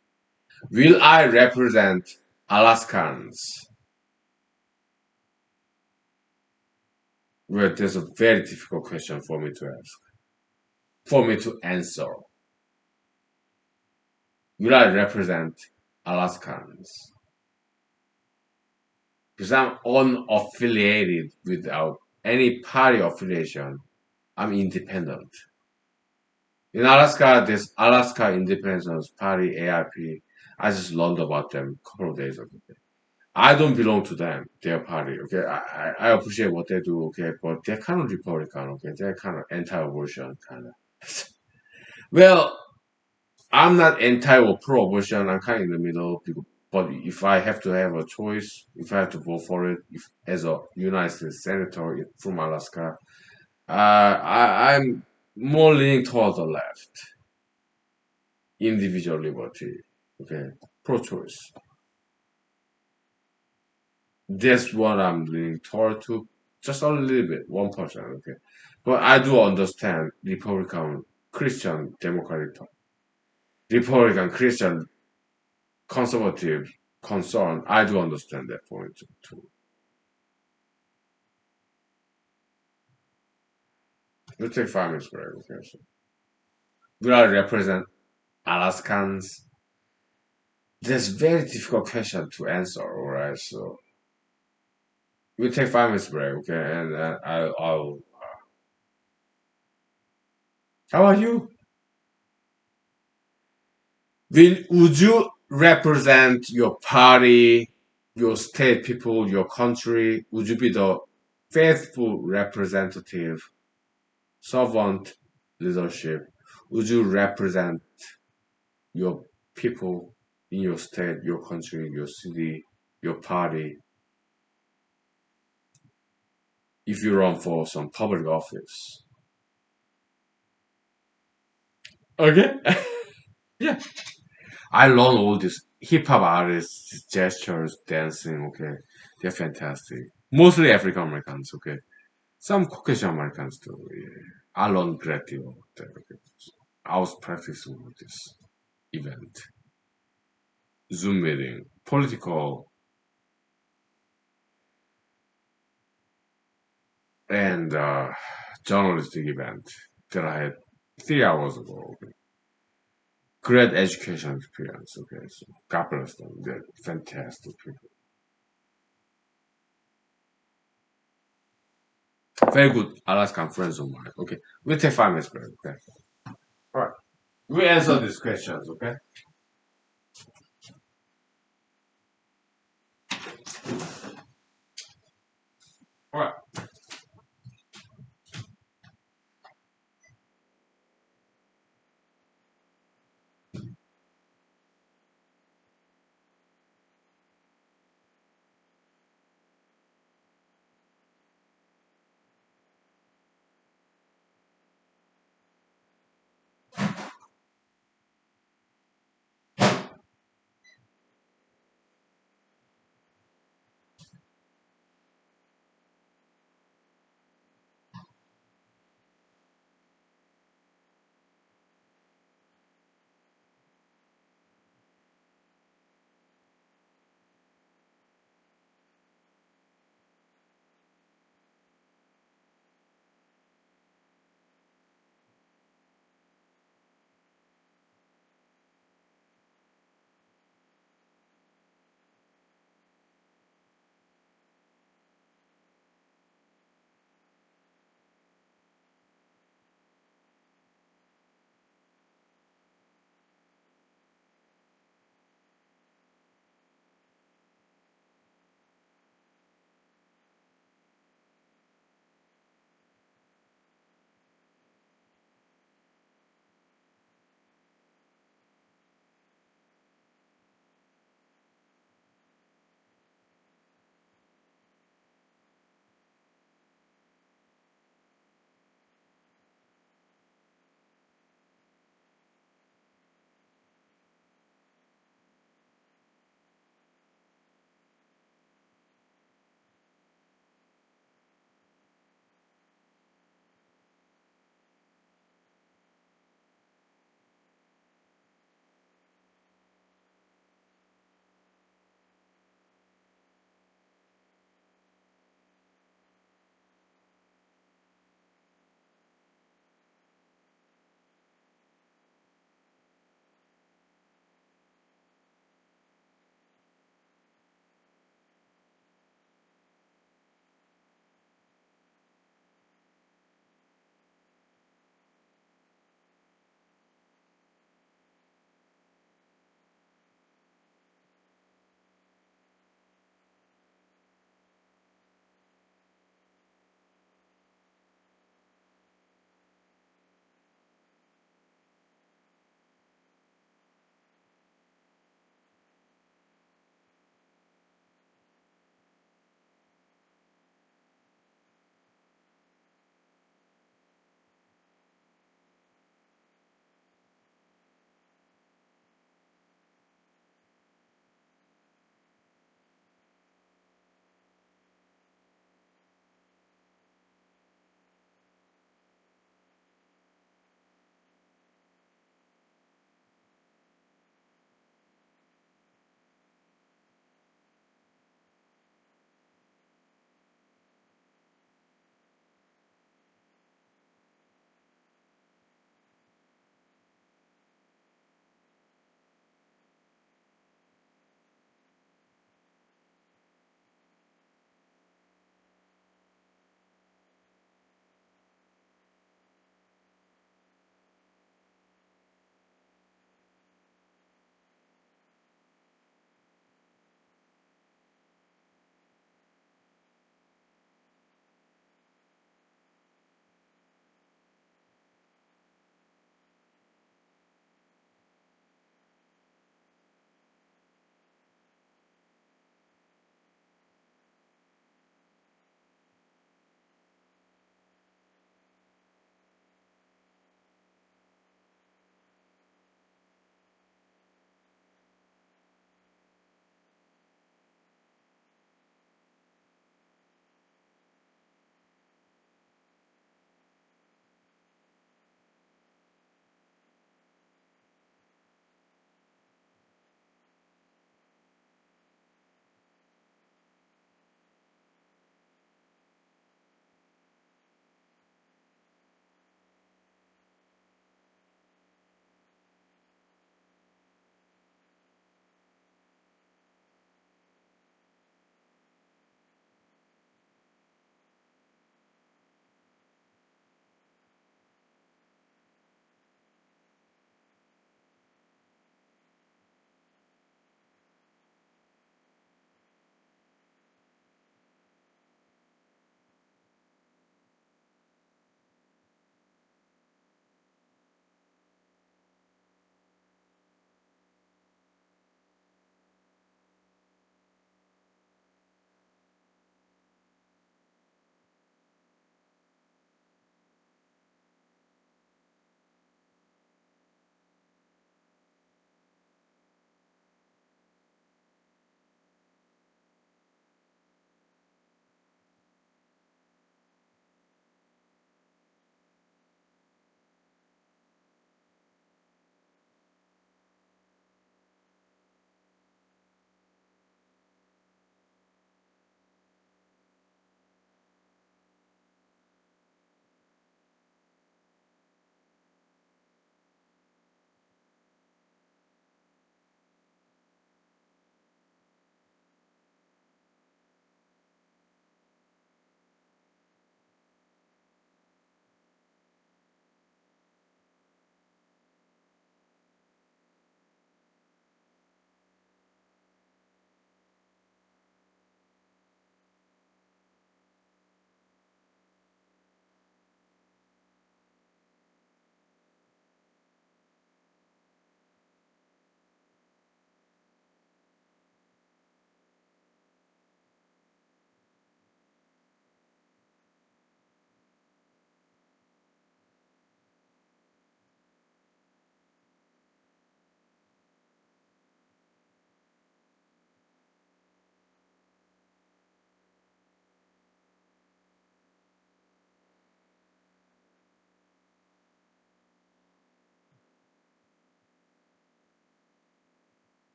Speaker 1: Will I represent Alaskans? Well, that's a very difficult question for me to ask, for me to answer. Will I represent Alaskans? Because I'm unaffiliated without any party affiliation. I'm independent. In Alaska, there's Alaska Independence Party, AIP. I just learned about them a couple of days ago. I don't belong to them, their party. Okay, I appreciate what they do. Okay, but they're kind of Republican. Okay, they're kind of anti-abortion kind of. Well, I'm not anti or pro-abortion. I'm kind of in the middle. But if I have to have a choice, if I have to vote for it, if as a United States senator from Alaska, I'm more leaning toward the left, individual liberty. Okay, pro-choice. That's what I'm leaning toward to, just a little bit, 1%. Okay, but I do understand Republican, Christian, conservative concern. I do understand that point too. We'll take 5 minutes break. Okay, so will I represent Alaskans? That's very difficult question to answer. All right, so we'll take 5 minutes break. Okay, and I'll. How are you? Would you represent your party, your state people, your country? Would you be the faithful representative, servant leadership? Would you represent your people in your state, your country, your city, your party if you run for some public office? Okay. Yeah. I learn all these hip hop artists, gestures, dancing, okay. They're fantastic. Mostly African Americans, okay. Some Caucasian Americans too. Yeah. I learned great deal of that, okay. I was practicing with this. event, Zoom meeting, political and journalistic event that I had 3 hours ago. Okay. Great education experience. Okay, so God bless them. They're fantastic people. Very good Alaskan friends of mine. Okay, we'll take 5 minutes break. Okay, all right. We answer these questions. Okay, all right.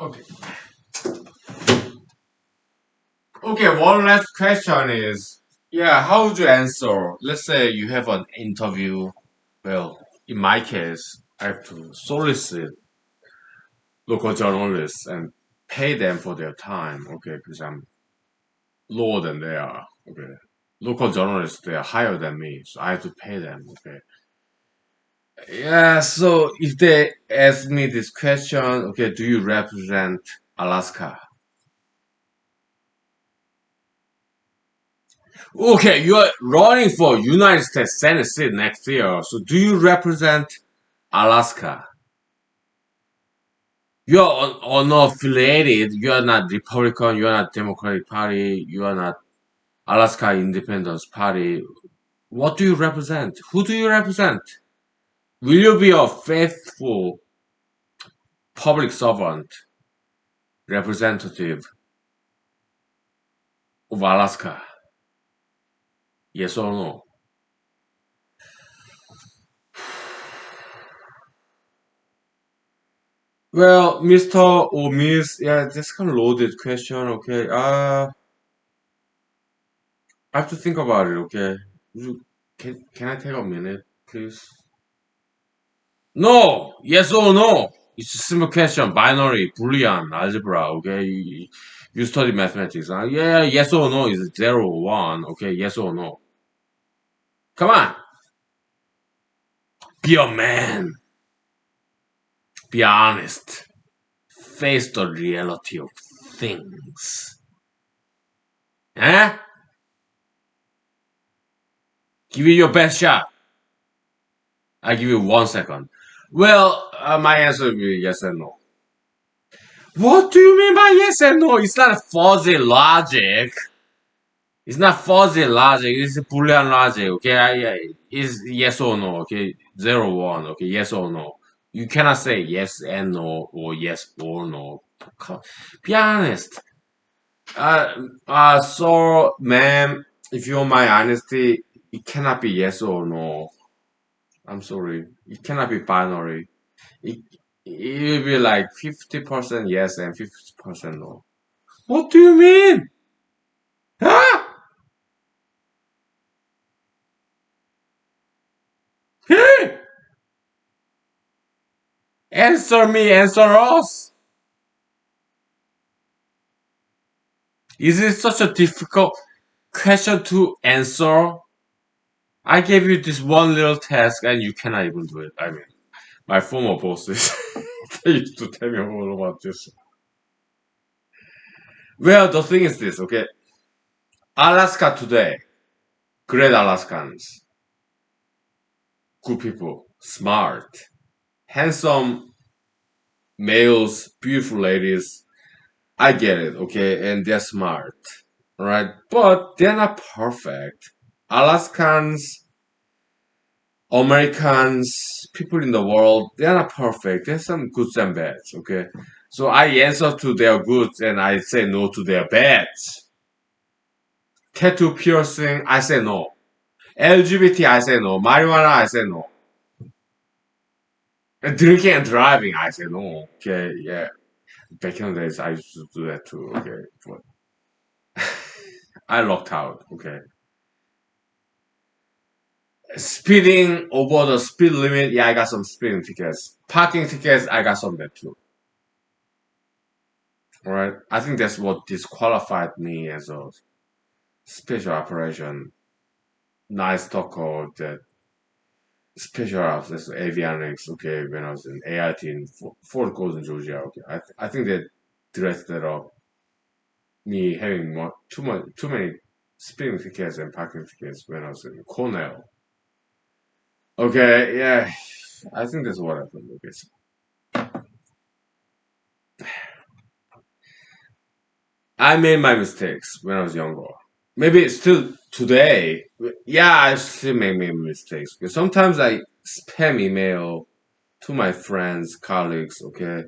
Speaker 1: Okay. Okay, one last question is, yeah, how would you answer? Let's say you have an interview. Well, in my case, I have to solicit local journalists and pay them for their time. Okay, because I'm lower than they are. Okay, local journalists they are higher than me, so I have to pay them. Okay, yeah. So if they ask me this question, okay, do you represent Alaska? Okay, you are running for United States Senate seat next year. So do you represent Alaska? You are unaffiliated. You are not Republican. You are not Democratic Party. You are not Alaska Independence Party. What do you represent? Who do you represent? Will you be a faithful public servant representative of Alaska? Yes or no? Well, Mr. or Miss, yeah, that's kind of loaded question. Okay, I have to think about it. Okay, can I take a minute, please? No, yes or no. It's a simple question, binary, Boolean, algebra. Okay, you study mathematics. Yeah, yes or no is zero or one. Okay, yes or no. Come on, be a man. Be honest. Face the reality of things. Eh? Give it your best shot. I give you 1 second. Well, my answer will be yes and no. What do you mean by yes and no? It's not fuzzy logic. It's not fuzzy logic. It's Boolean logic. Okay, it's yes or no. Okay, zero one. Okay, yes or no. You cannot say yes and no or yes or no. Be honest. So, ma'am, if you want my honesty, it cannot be yes or no. I'm sorry. It cannot be binary. It, it will be like 50% yes and 50% no. What do you mean? Huh? Hey! Answer me, answer us. Is it such a difficult question to answer? I gave you this one little task and you cannot even do it. I mean, my former bosses, they used to tell me all about this. Well, the thing is this, okay? Alaska today, great Alaskans, good people, smart, handsome males, beautiful ladies. I get it, okay? And they're smart, right? But they're not perfect. Alaskans, Americans, people in the world, they're not perfect. There's some goods and bads, okay? So I answer to their goods and I say no to their bads. Tattoo piercing, I say no. LGBT, I say no. Marijuana, I say no. And drinking and driving, I say no. Okay, yeah. Back in the days, I used to do that too. Okay, but I locked out. Okay. Speeding over the speed limit, yeah, I got some speeding tickets. Parking tickets, I got some there too. Alright, I think that's what disqualified me as a special operation. Nice talker that special ops, that's avionics. Okay, when I was in AIT in Fort Gordon, Georgia. Okay, I think they dressed that up. Me having too many speeding tickets and parking tickets when I was in Cornell. Okay, yeah, I think that's what happened. Okay, so I made my mistakes when I was younger. Maybe still today. Yeah, I still make mistakes. Because sometimes I spam email to my friends, colleagues. Okay,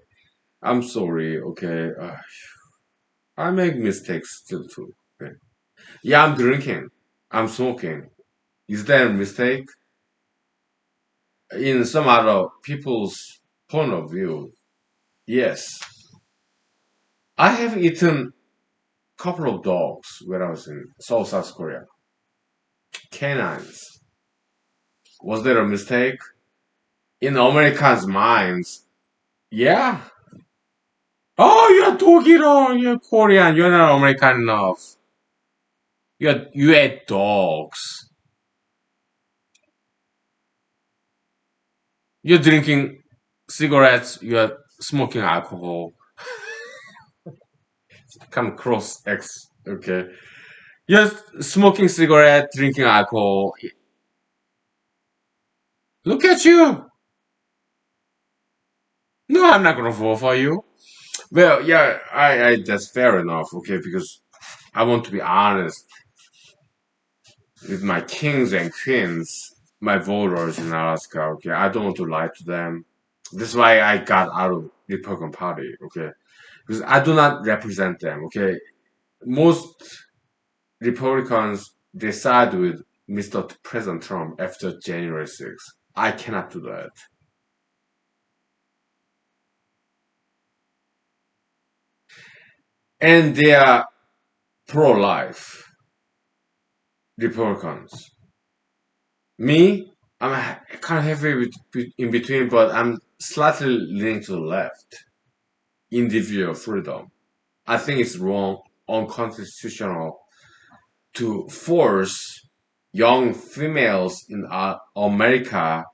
Speaker 1: I'm sorry. Okay, I make mistakes still too. Okay. Yeah, I'm drinking. I'm smoking. Is that a mistake? In some other people's point of view, yes. I have eaten a couple of dogs when I was in South Korea. Canines. Was that a mistake? In Americans' minds, yeah. Oh, you're Dokiro, you're Korean, you're not American enough. You ate dogs. You're drinking cigarettes, you're smoking alcohol. Come cross X, okay. You're smoking cigarette, drinking alcohol. Look at you. No, I'm not gonna vote for you. Well, yeah, I that's fair enough, okay, because I want to be honest with my kings and queens, my voters in Alaska, okay. I don't want to lie to them. That's why I got out of Republican Party, okay. Because I do not represent them, okay. Most Republicans they side with Mr. President Trump after January 6th. I cannot do that. And they are pro-life Republicans. Me, I'm kind of heavy in between, but I'm slightly leaning to the left. Individual freedom. I think it's wrong, unconstitutional to force young females in America,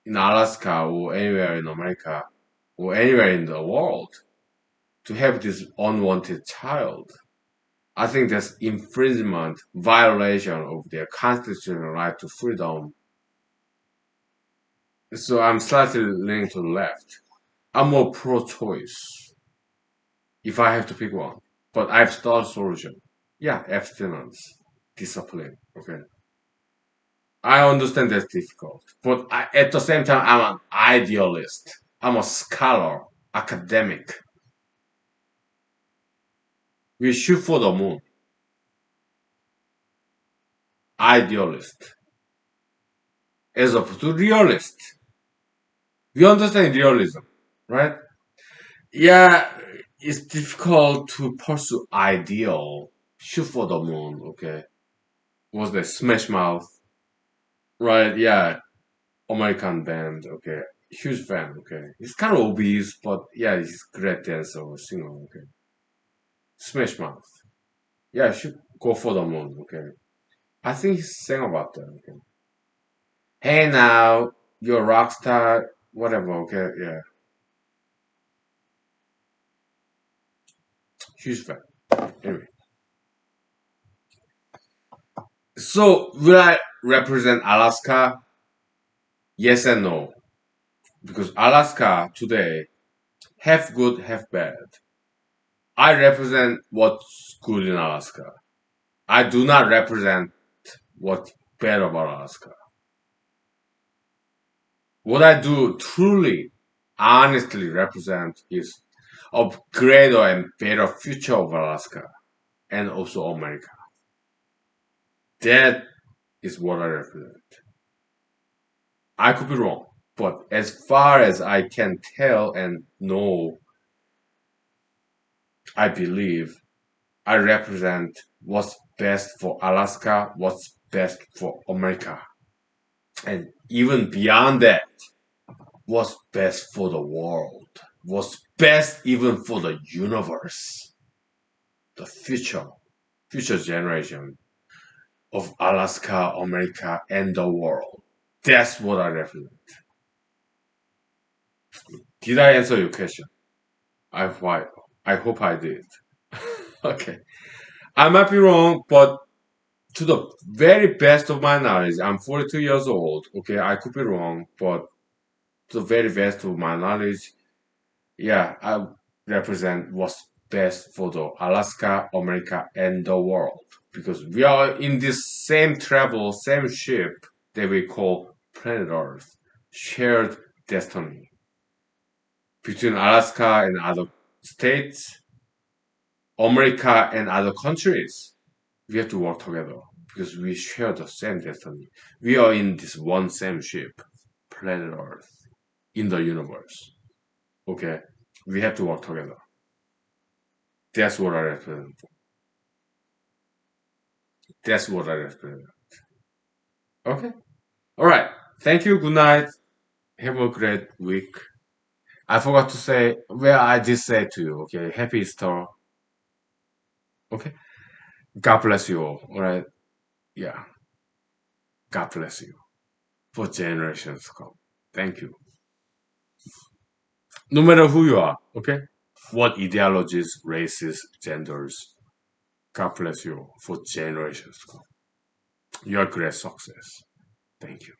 Speaker 1: in Alaska, or anywhere in America, or anywhere in the world to have this unwanted child. I think that's infringement, violation of their constitutional right to freedom. So I'm slightly leaning to the left. I'm more pro-choice if I have to pick one. But I've thought solution. Yeah, abstinence, discipline. Okay. I understand that's difficult, but at the same time, I'm an idealist. I'm a scholar, academic. We shoot for the moon. Idealist, as opposed to realist. We understand realism, right? Yeah, it's difficult to pursue ideal. Shoot for the moon. Okay, was the Smash Mouth, right? Yeah, American band. Okay, huge fan. Okay, he's kind of obese, but yeah, he's great dancer, singer. Okay, Smash Mouth. Yeah, should go for the moon. Okay, I think he sang about that. Okay, hey now, you're a rock star. Whatever. Okay, yeah, huge fan. Anyway, so will I represent Alaska? Yes and no, because Alaska today half good, half bad. I represent what's good in Alaska. I do not represent what's bad about Alaska. What I do truly, honestly represent is a greater and better future of Alaska and also America. That is what I represent. I could be wrong, but as far as I can tell and know, I believe I represent what's best for Alaska, what's best for America, and even beyond that, what's best for the world, what's best even for the universe, the future generation of Alaska, America, and the world. That's what I represent. Did I answer your question? I I hope I did. Okay. I might be wrong, but to the very best of my knowledge, I'm 42 years old. Okay, I could be wrong, but to the very best of my knowledge, yeah, I represent what's best for the Alaska, America, and the world because we are in this same travel, same ship that we call planet Earth, shared destiny. between Alaska and other states, America and other countries. We have to work together because we share the same destiny. We are in this one same ship, planet Earth, in the universe. Okay? We have to work together. That's what I represent. That's what I represent. Okay? Alright. Thank you. Good night. Have a great week. I forgot to say, well, I did say to you, okay? Happy Easter. Okay? God bless you all. Alright? Yeah. God bless you for generations to come. Thank you. No matter who you are, okay? What ideologies, races, genders, God bless you for generations to come. Your great success. Thank you.